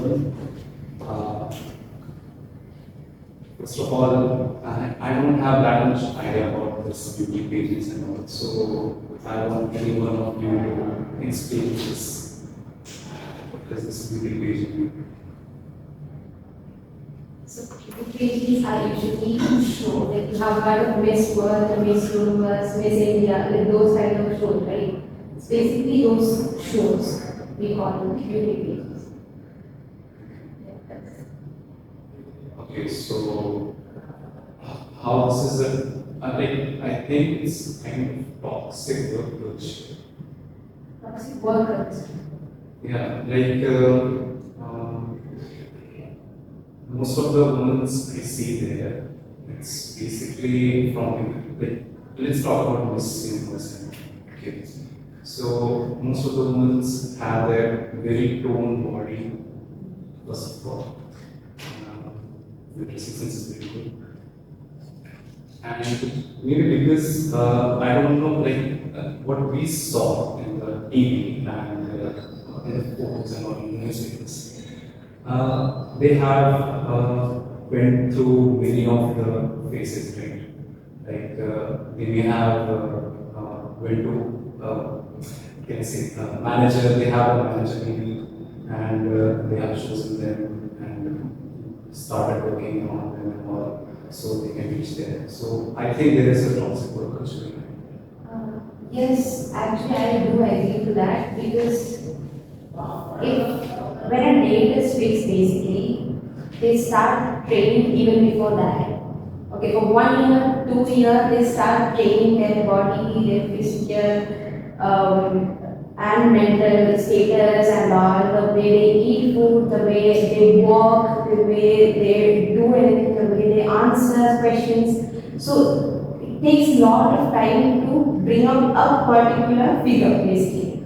people. Uh, First of all, I don't have that much idea about this beauty pages and all, so I want any one of you to explain this. What is this beauty page? So pages are usually shows, like you have heard of Miss World, Miss Universe, Miss India, like those kind of shows, right? It's basically those shows we call them beauty pages. Okay, so how this is I think it's kind of toxic work culture. Toxic work culture. Yeah, like most of the women I see there, it's basically from like let's talk about Miss Universe. Okay, so most of the women have their very toned body. First of all, the dressing sense is very good, and maybe because I don't know what we saw in the TV and in the photos and all in newspapers. They have went through many of the phases, right? Like they may have went to can I say manager. They have a manager maybe, and they have chosen them and started working on them and all, so they can reach there. So I think there is a toxic work culture. Yes, actually I do agree to that because if when a date is fixed, basically they start training even before that. Okay, for 1 year, 2 years, they start training their body, their physical and mental status and all, the way they eat food, the way they walk, the way they do anything, the way they answer questions. So it takes a lot of time to bring out a particular figure, basically.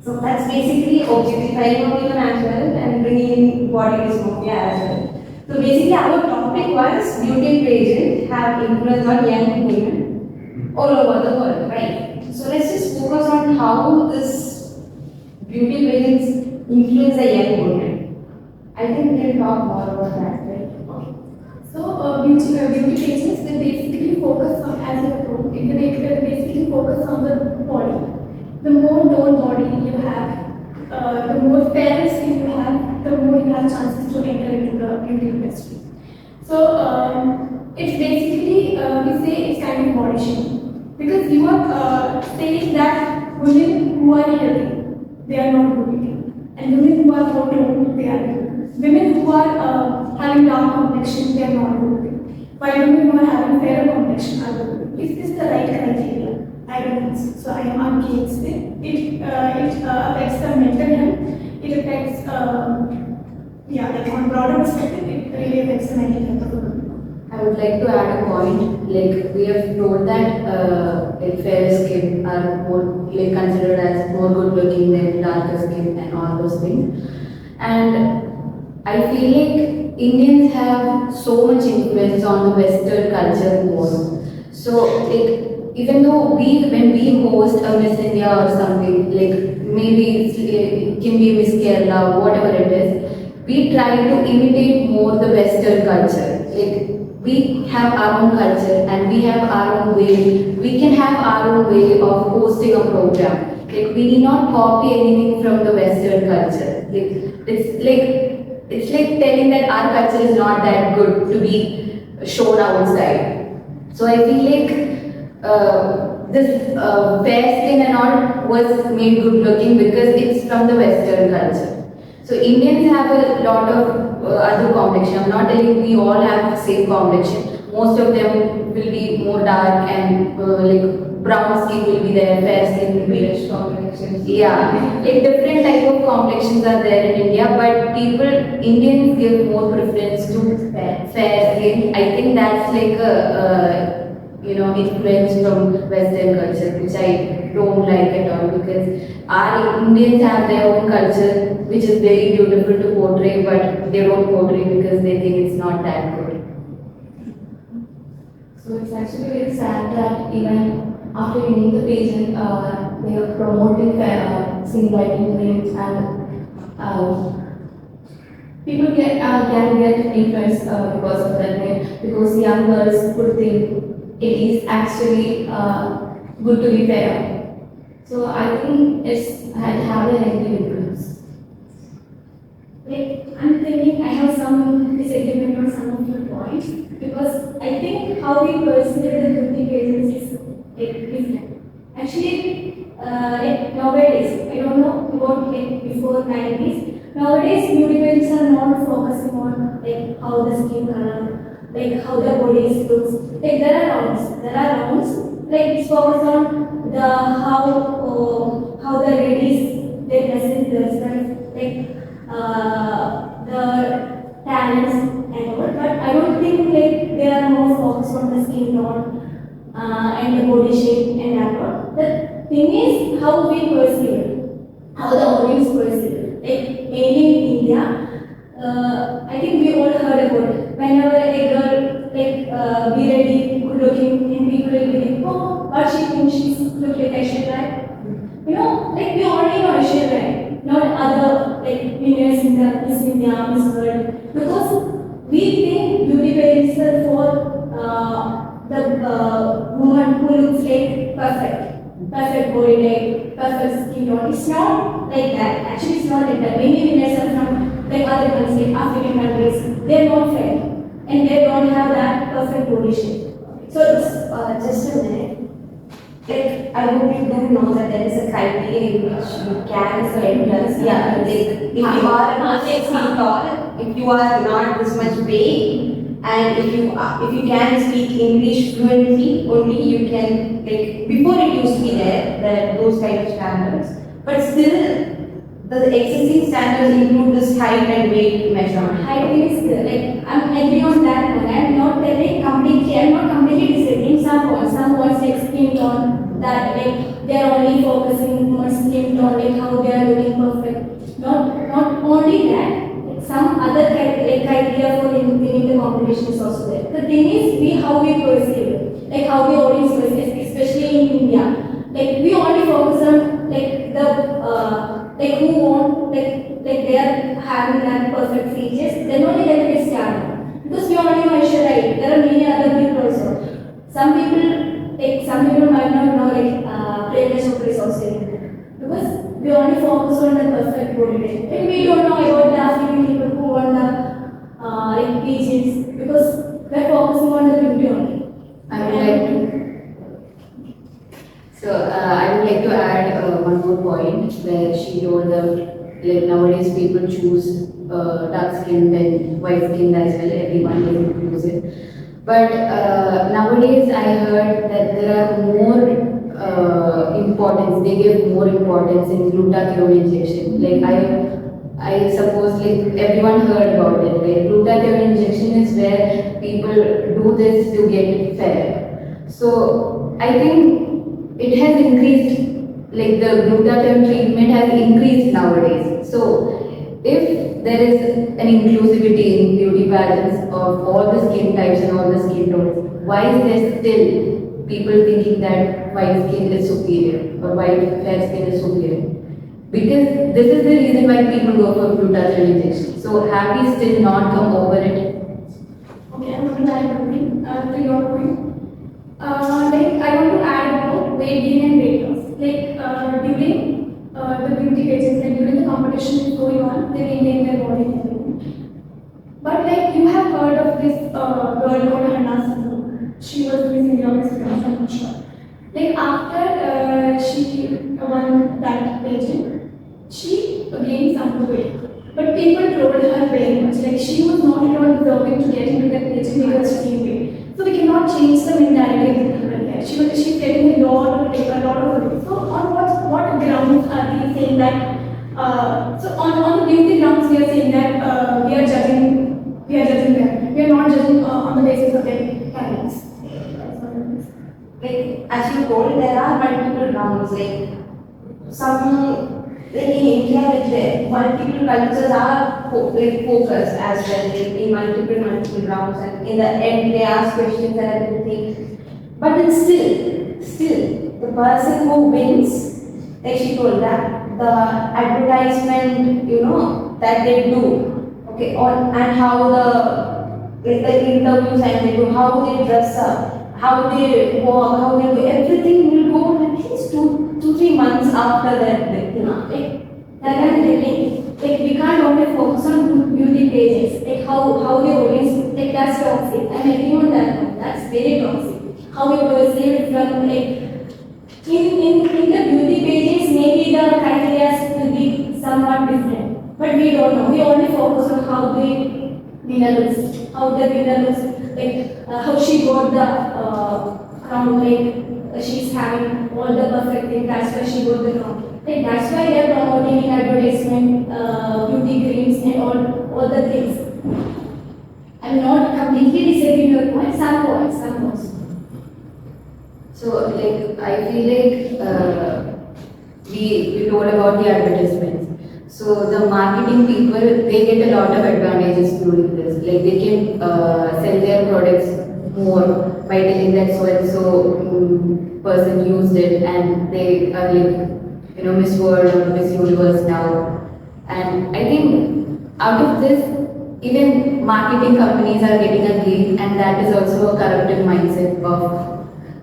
So that's basically objectifying of women as well and bringing in body dysmorphia as well. So basically our topic was beauty pageants have influence on young women all over the world, right? So let's just focus on how this beauty pageants influence the young women. I think we can talk more about that, right? Okay. So, beauty pageants, they basically focus on, as you have told, they basically focus on the body. The more toned body you have, the more fairer skin you have, the more you have chances to enter into the beauty industry. So, it's basically, we say it's kind of body shaming. Because you are saying that women who are healthy, they are not good looking. And women who are more toned, they are good. Women who are having dark complexion, they are not good looking. While women who are having fairer complexion are good looking. Is this the right criteria? I don't think so. So I am against it. It affects the mental health. It affects, like on broader perspective, it really affects the mental health of the woman. I would like to add a point. Like we have told that like fair skin are more like considered as more good looking than darker skin and all those things. And I feel like Indians have so much influence on the Western culture more. So like even though when we host a Miss India or something, like maybe it can be Miss Kerala, whatever it is, we try to imitate more the Western culture. Like we have our own culture and we have our own way. We can have our own way of hosting a program. Like we need not copy anything from the Western culture. It's like telling that our culture is not that good to be shown outside. So I feel like this fair skin and all was made good looking because it's from the Western culture. So Indians have a lot of other complexion. I'm not telling we all have the same complexion. Most of them will be more dark and like brown skin will be there, fair skin will be there. Complexions. Yeah, like different type of complexions are there in India, but Indians give more preference to fair skin. I think that's like a influence from Western culture, which I don't like at all because our Indians have their own culture, which is very beautiful to portray, but they don't portray because they think it's not that good. So it's actually very sad that even after winning the pageant, they are promoting skin whitening creams and people can get influenced because of that, right? Because young girls would think it is actually good to be fair. So I think it's had have a negative influence. Like, I'm thinking I have some disagreement on some of your points because I think how we perceive the beauty pageants is like different. Actually, like nowadays, I don't know about like before 90s. Nowadays, beauty pageants are not focusing on like how the skin color, like how the body looks. Like there are rounds. Like it's focused on the how the ladies they present themselves. Like the talents and all, but I don't think like they are more focused on the skin tone and the body shape and that all. The thing is how we perceive it, how the audience perceive it. Like mainly in India, I think we all heard about it. Whenever a girl be ready, good looking, and people will be like, oh, what she thinks she's look like Aishwarya Rai. You know, like we already know Aishwarya Rai, not other like winners in the Miss India, Miss World, because we think beauty pageants are for the woman who looks like perfect body type, perfect skin tone. It's not like that. Actually, it's not like that. Many winners are from like other countries, like African countries. They're not fair, and they don't have that perfect body shape. So it's Just a minute. Like, I hope you do know that there is a criteria in which you can enter. Yeah, like, if you are not 6 feet tall, if you are not this much weight, and if you can speak English fluently, only you can, like, before it used to be there those kind of standards, but still the existing standards include this height and weight measurement. height is like I'm agree on that one. I'm not telling completely. I'm not completely disagreeing. Some points like skin tone that like they are only focusing on skin tone, like how they are looking perfect. Not only that. Like some other criteria for winning the competition is also there. The thing is how we perceive it, like how the audience perceives, especially in India. Like we only focus on like the like who want like they are having that perfect features, then only they will get started. Because we only know Aishwarya Rai. There are many other people also. Some people might not know like Priyanka Chopra is also in there. Because we only focus on the perfect body type. And we don't know about the African people who want the like pageants because we're focusing on the beauty only. I would like to. So I would like to add one more point where she told that like nowadays people choose dark skin than white skin as well. Everyone is inclusive. But nowadays I heard that there are more importance. They give more importance in glutathione injection. Like I suppose like everyone heard about it. Like glutathione injection is where people do this to get fair. So I think it has increased, like the glutathione treatment has increased nowadays. So if there is an inclusivity in beauty pageants of all the skin types and all the skin tones, why is there still people thinking that white skin is superior or white fair skin is superior? Because this is the reason why people go for glutathione injection. So have we still not come over it? Okay, I'm going to add something to your point. Like I want to add about weight gain and weight loss. Like during the beauty pageants, like during the competition is going on, they maintain their body and everything. But like you have heard of this girl called Hannah Sandhu. She was Miss India, Miss France, I'm not sure. Like after she won that pageant, she gained some weight. But people told her very much, like she was not at all deserving to get into that pageant because she gained weight. So we cannot change the mentality of the people there. She's getting a lot of weight. So on what grounds are we saying that? So on the beauty grounds we are saying that we are judging them. We are not judging on the basis of their talents. Like, as you told, there are multiple rounds. Like, like in India, like multiple cultures are like focused as well, like in multiple rounds, and in the end they ask questions and everything. But then still, the person who wins, like she told that the advertisement, that they do, Okay, on and how the interviews and they do, how they dress up, how they walk, how they do everything will go at least 3 months after that, you know. Like I'm telling, like we can't only focus on beauty pages, like how they always, like that's toxic. I'm agreeing on that one. That's very toxic. How we perceive it from like in the beauty pages, maybe the criteria will be somewhat different, but we don't know. We only focus on how the winner looks, how the winner looks, like how she got the crown, like she's having all the perfect thing. That's why she got the crown. Like that's why they're promoting in advertisement, beauty creams and all the things. I'm not completely disagreeing your point. Some points. So, like, I feel like we told about the advertisements. So, the marketing people, they get a lot of advantages doing this. Like, they can sell their products more by telling that so and so person used it and they are like, Miss World or Miss Universe now. And I think out of this, even marketing companies are getting a gain, and that is also a corruptive mindset of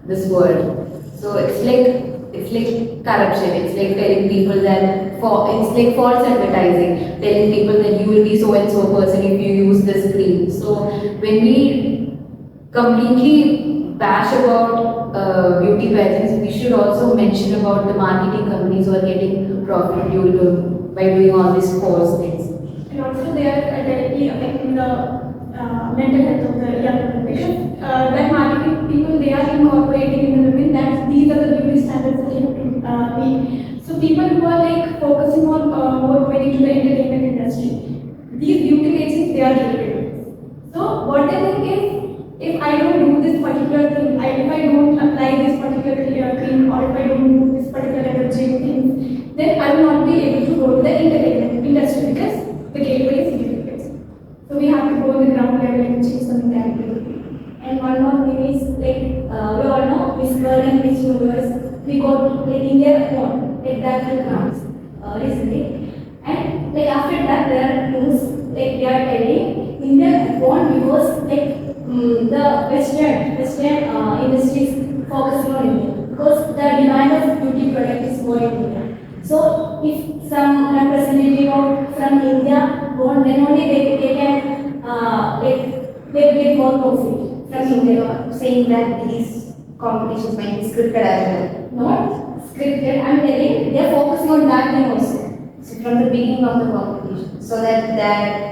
this world. So it's like corruption. It's like telling people that it's like false advertising, telling people that you will be so and so person if you use this cream. So when we completely bash about beauty pageants, we should also mention about the marketing companies who are getting profit by doing all these false things. And also they are directly affecting the mental health of the young women. Because that marketing people, they are incorporating in the women that these are the beauty standards that you have to meet. So people who are like focusing on more going into the entertainment industry, these beauty pages, they are related. So what they think is, if I don't do this particular thing, if I don't apply this particular cream, or if I don't do this particular energy thing, then I will not be able to go to the entertainment industry because the gateway is difficult. So we have to go on the ground level and change something radically. And one more thing is like we all know Miss World and Miss Universe, we got like India won like that will crowns recently. And like after that there are news like they are telling India won because like the Western industries focusing on India because the demand of beauty product is more in India. So if some representative from India won, then only they can they get more profit from India. Saying that these competitions might be scripted as well. Not scripted. I'm telling they are focusing on that thing also. So from the beginning of the competition, so that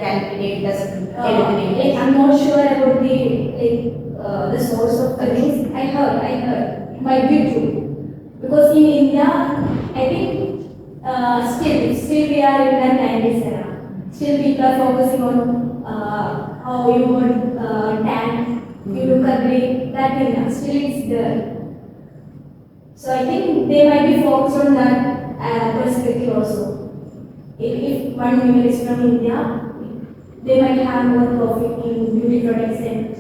candidate doesn't eliminate. I'm not sure about the source of the things. I heard might be true because in India, I think still we are in that 90s era. Still people are focusing on how you would tan, you look ugly. That thing still it's there. So I think they might be focused on that perspective also. If one woman is from India, they might have more profit in beauty products and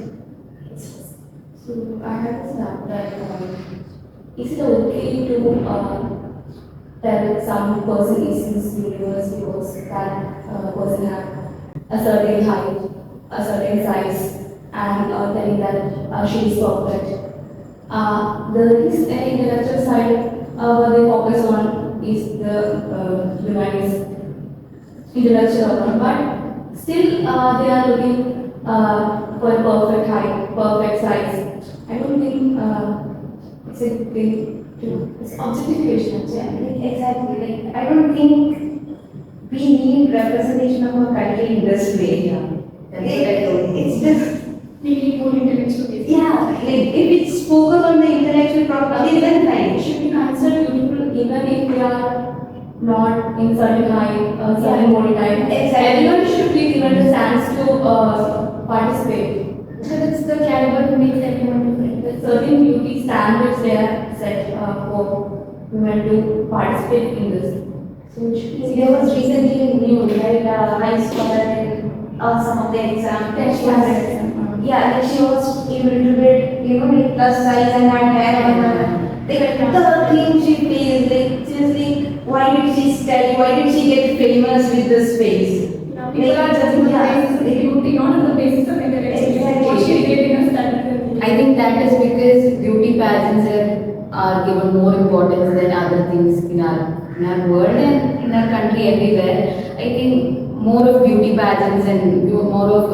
So I have to start that. Is it okay to tell some person is Miss Universe because that person have a certain height, a certain size, and telling that she is perfect? There is an intellectual side where they focus on is the humanist intellectual one, but still they are looking for a perfect height, perfect size. I don't think it's a thing to, it's objectification. Yeah, exactly. Like I don't think we need representation of our country in this way. Yeah, that's what I told. It's just we need more intellectual base. yeah. Like if it's focused on the intellectual property, then fine. It should be considered beautiful even if they are not in certain height, certain body type. Exactly. Everyone should be given the chance to participate. So that's the caliber who makes everyone different. With certain beauty standards they are set for women to participate in this. So it should be There was recently news, right? High scholar in some of the exam. Yeah, like she was a little bit, like plus size and had hair on her. Like the thing she faced, like seriously, why did she study? Why did she get famous with this face? People are judging her Yeah. that is because beauty pageants are given more importance than other things in our world and in our country everywhere. I think more of beauty pageants and more of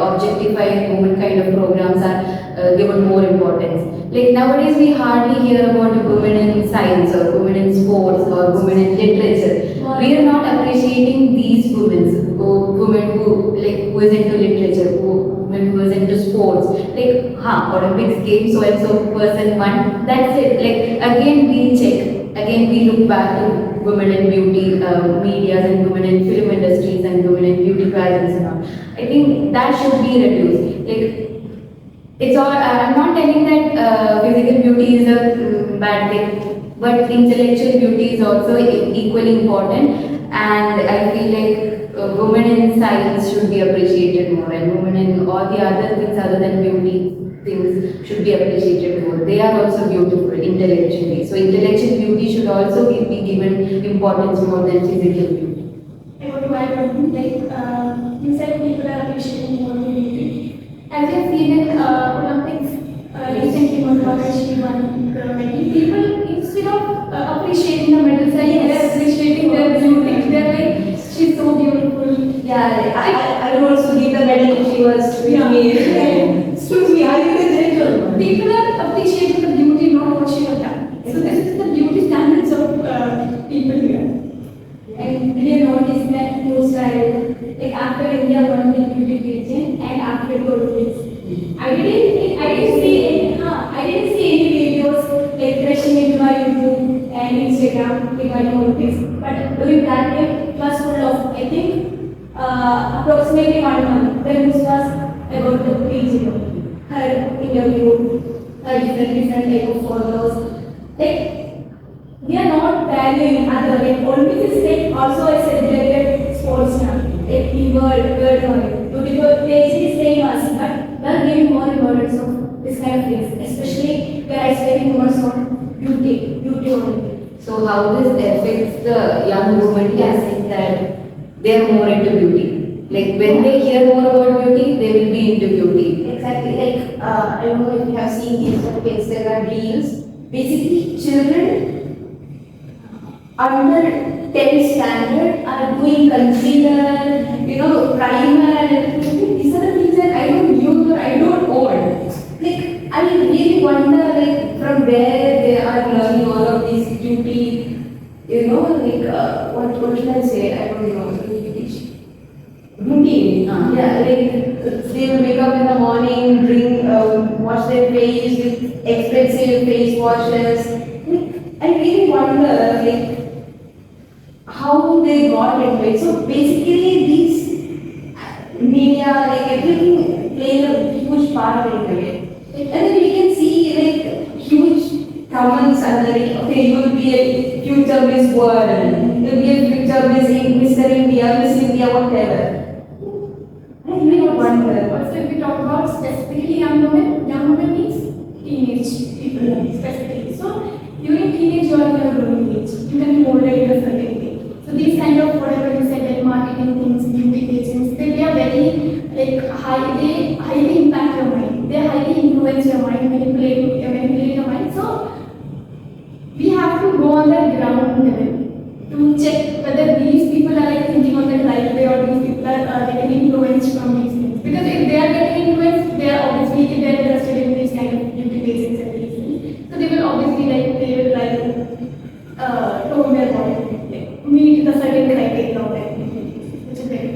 objectifying women kind of programs are given more importance. Like nowadays, we hardly hear about women in science or women in sports or women in literature. We are not appreciating these women who is into literature, women who is into sports. Like, Olympics games, so and so person won. That's it. Like again, we check. Again, we look back to women in beauty medias and women in film industries and women in beauty pageants and all. I think that should be reduced. Like it's all. I'm not telling that physical beauty is a bad thing, but intellectual beauty is also equally important. And I feel like women in science should be appreciated more, and women in all the other things other than beauty things should be appreciated more. They are also beautiful intellectually. So intellectual beauty should also be given importance more than physical beauty. I want to add one thing, like you said people are appreciating more beauty. As you have seen in Olympics, recently Monica she won the medal. People instead of appreciating the medals, they're appreciating their beauty. They're like, she's so beautiful. Yeah, I would also give the medal if she was with me. Excuse me, are you the gentleman? People are appreciating the beauty, not what she has done. So this is the beauty standards of people here. And did you notice that post like after India won the beauty pageant and after the Olympics? I didn't see any videos like rushing into my YouTube and Instagram regarding Olympics. But during that time, it was full of, I think, approximately 1 month. The news was about the pageant, her interview, her different type of photos. Like, we are not valuing other, like Olympics is like also a celebrated sports now. Like the worldwide. Beautiful pageant is famous, but we are giving more importance of this kind of things. Especially we are expecting more on beauty only. So how this affects the young women is that they are more into beauty. Like when they hear more about beauty, they will be into beauty. Exactly, like I don't know if you have seen these Instagram reels. Basically, children under 10 standard are doing concealer, primer and everything. These are the things that I don't use or I don't own. Like, I really wonder, like, from where they are learning all of this beauty, what should I say? I don't know. Beauty. Yeah, like, they will wake up in the morning, wash their face with expensive face washes. Like, I really wonder, like, how they got into it. So basically, these media, like everything, played a huge part into it. And then we can see like huge comments under it. Okay, you will be a future Miss World. You will be a future Mr. India, Miss India, whatever. I really wonder. Also, if we talk about specifically young women means teenage people specifically. So during teenage or your growing age, you can be molded in a certain way. So these kind of whatever you said, like marketing things, beauty pageants, they are very like they highly impact your mind. They highly influence your mind, manipulate your mind. So we have to go on that ground level to check whether these people are like thinking on the right way or these people are getting influenced from these things. Because if they are getting influenced, they are obviously if they are interested in these kind of beauty pageants and these things. So they will obviously they will try to tone their body. Meet the certain criteria of that, which is very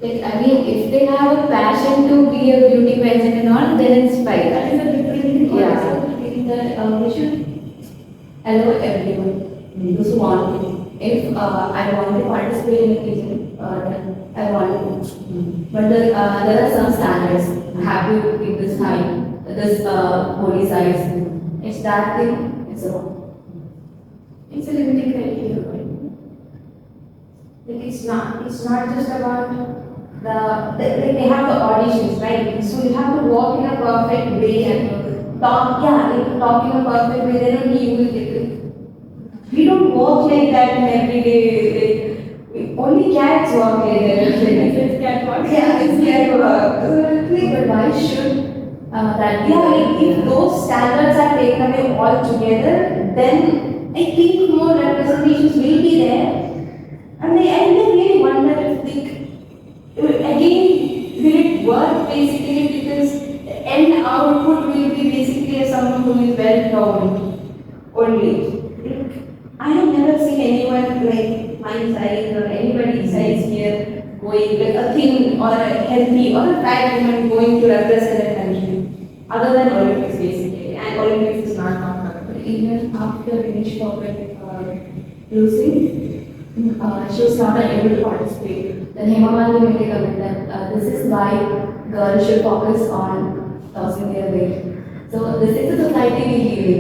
Like if they have a passion to be a beauty pageant and all, then it's fine. that is a different thing. Yeah. That we should allow everyone those who want to. If I want to participate in a pageant, then I want to. But there are some standards. I have to keep this height, this body size. It's that thing. It's wrong. It's a limiting criteria. Like it's not just about they have the auditions, right? So you have to walk in a perfect way and talk in a perfect way, then only you will get it. We don't walk like that in every day. Like, only cats walk like that. It's cat walk. Yeah, it's cat walk. But why should that Yeah, like if those standards are taken away altogether, then I think more representations will be there. And I really wonder if again, will it work basically because the end output will be basically someone who is well known only. Like, I have never seen anyone like my size or anybody's size here going like a thin or a healthy or a fat woman going to represent a country other than Olympics basically. And Olympics is not comfortable. even after Vinesh Phogat losing, she was not able to participate. Then Hema Malini made a comment that this is why girls should focus on losing their weight. So this is the society we live in.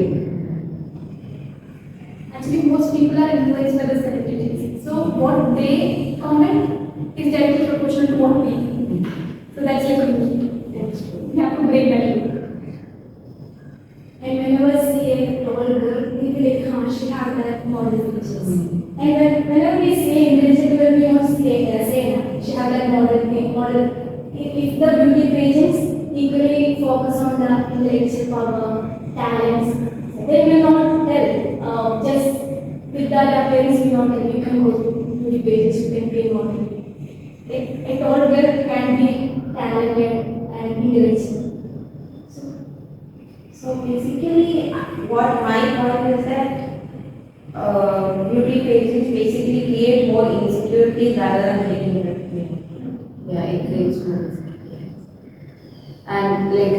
Actually, most people are influenced by the celebrities. So what they comment is directly proportional to what we think. So that's like a we have to break that loop. And whenever see a tall girl, we feel like, she has that model features. And whenever we say individual, we want to say she has that model. If the beauty pageants equally focus on the intellectual power, talents, they will not tell. Just with that appearance, we not tell you can go to beauty pageants, you can be a model. A tall girl can be talented and intellectual. So basically, what my point is that beauty pageants basically create more insecurities rather than making recognition. Yeah, it creates more. And like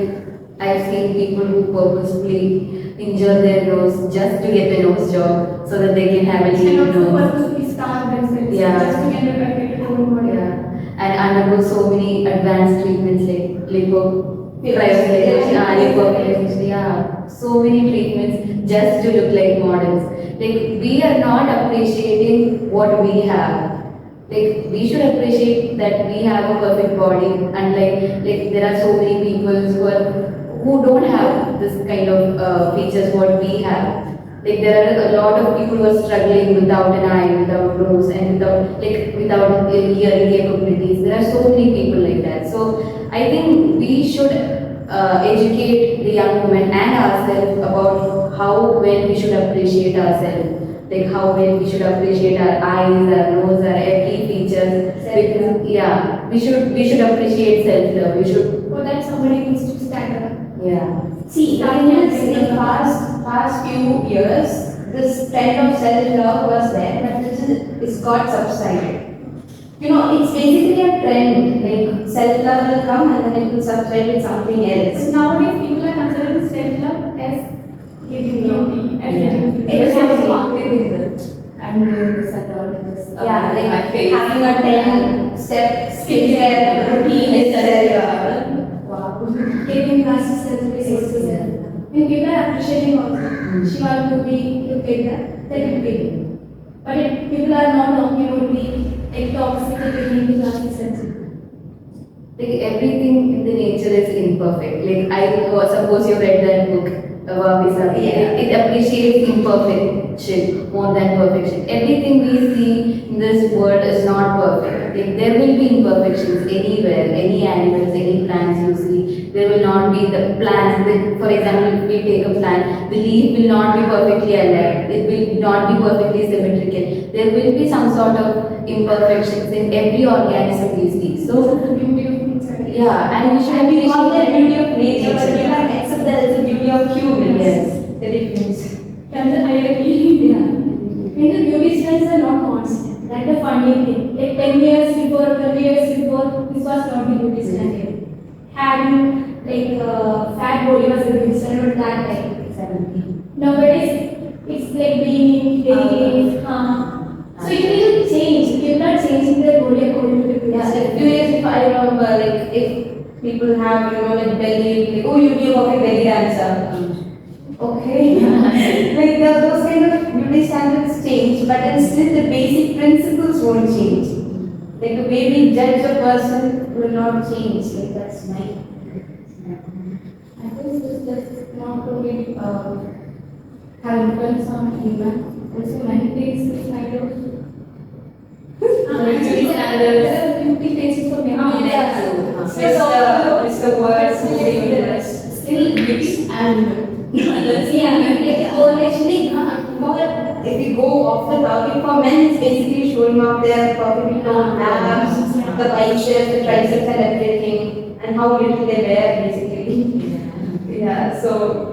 I've seen people who purposefully injure their nose just to get a nose job so that they can have a And little also nose. purposely starve themselves Yeah. just to get a better own body. Yeah, and undergo so many advanced treatments like liposuction, yeah, so many treatments just to look like models. Like we are not appreciating what we have. Like we should appreciate that we have a perfect body, and like there are so many people who don't have this kind of features what we have. Like there are a lot of people who are struggling without an eye, without nose, and without hearing capabilities. There are so many people like that. So I think we should educate the young women and ourselves about how well we should appreciate ourselves. Like how well we should appreciate our eyes, our nose, our every feature. Because, yeah, we should appreciate self-love. We should, For that, somebody needs to stand up. yeah. See, in the past few years, this trend of self-love was there, but it's got subsided. You know, it's basically a trend. Like self-love will come and then it will subside with something else. So nowadays, people are considering self-love as getting beauty, as getting beauty. It was Exactly. also confident. I'm doing this and all this. Yeah, my like face. having a 10-step skincare routine is self-love. Wow. Getting plastic surgery, when people are appreciating also, she wants to be look like that will be. But if people are not talking about be like toxic getting plastic surgery. Like everything in the nature is imperfect. Like I suppose you read that book about Pisa. Yeah. It appreciates imperfection more than perfection. Everything we see in this world is not perfect. Like there will be imperfections anywhere, any animals, any plants you see. There will not be the plants. For example, if we take a plant, the leaf will not be perfectly aligned. It will not be perfectly symmetrical. There will be some sort of imperfections in every organism we see. So The beauty of nature. yeah, and we should And we call that appreciate beauty of nature, but we can't accept that as the beauty of humans. Yes. The difference. That's the hierarchy. Yeah. And the beauty trends are not constant. That's the funny thing. Like 10 years before, 20 years before, this was not the beauty standard. Having like fat body was the beauty standard at that time. Nowadays, it's like being daily. So it will change. People are changing their body according to the beauty Yeah, like standard. few years if I remember, like if people have, like belly, like, oh, you'll be a perfect belly dancer. Okay. Like those kind of beauty standards change, but then still the basic principles won't change. Like the way we judge a person will not change. Like that's my. I think this does not really have influence on human. Also, maintains this kind of beauty standards. Beauty pages for men. It's the words, Or actually, more, if you go off the topic for men, it's basically showing off their perfectly toned abs, the biceps, the triceps, and everything, and how little they wear, basically. Yeah, so.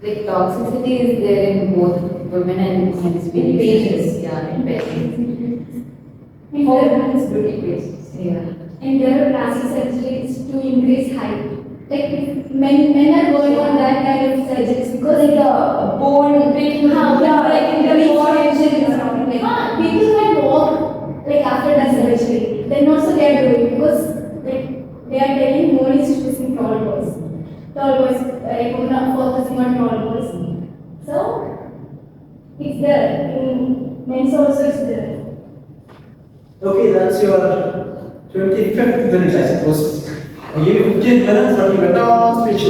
Like toxicity is there in both women and men's pages. Yeah, in pages. Hormones, beauty pages. Yeah. And there are plastic surgeries to increase height. Like men are going on that kind of surgeries because Like a bone, like in the bone people can walk like after the surgery. Then also they are doing because like they are telling more is choosing tall boys. Tall boys like not focusing on tall boys. So it's there in men's also it's there. Okay, that's your 25th minute, I suppose. You 15 minutes, but you went on speech.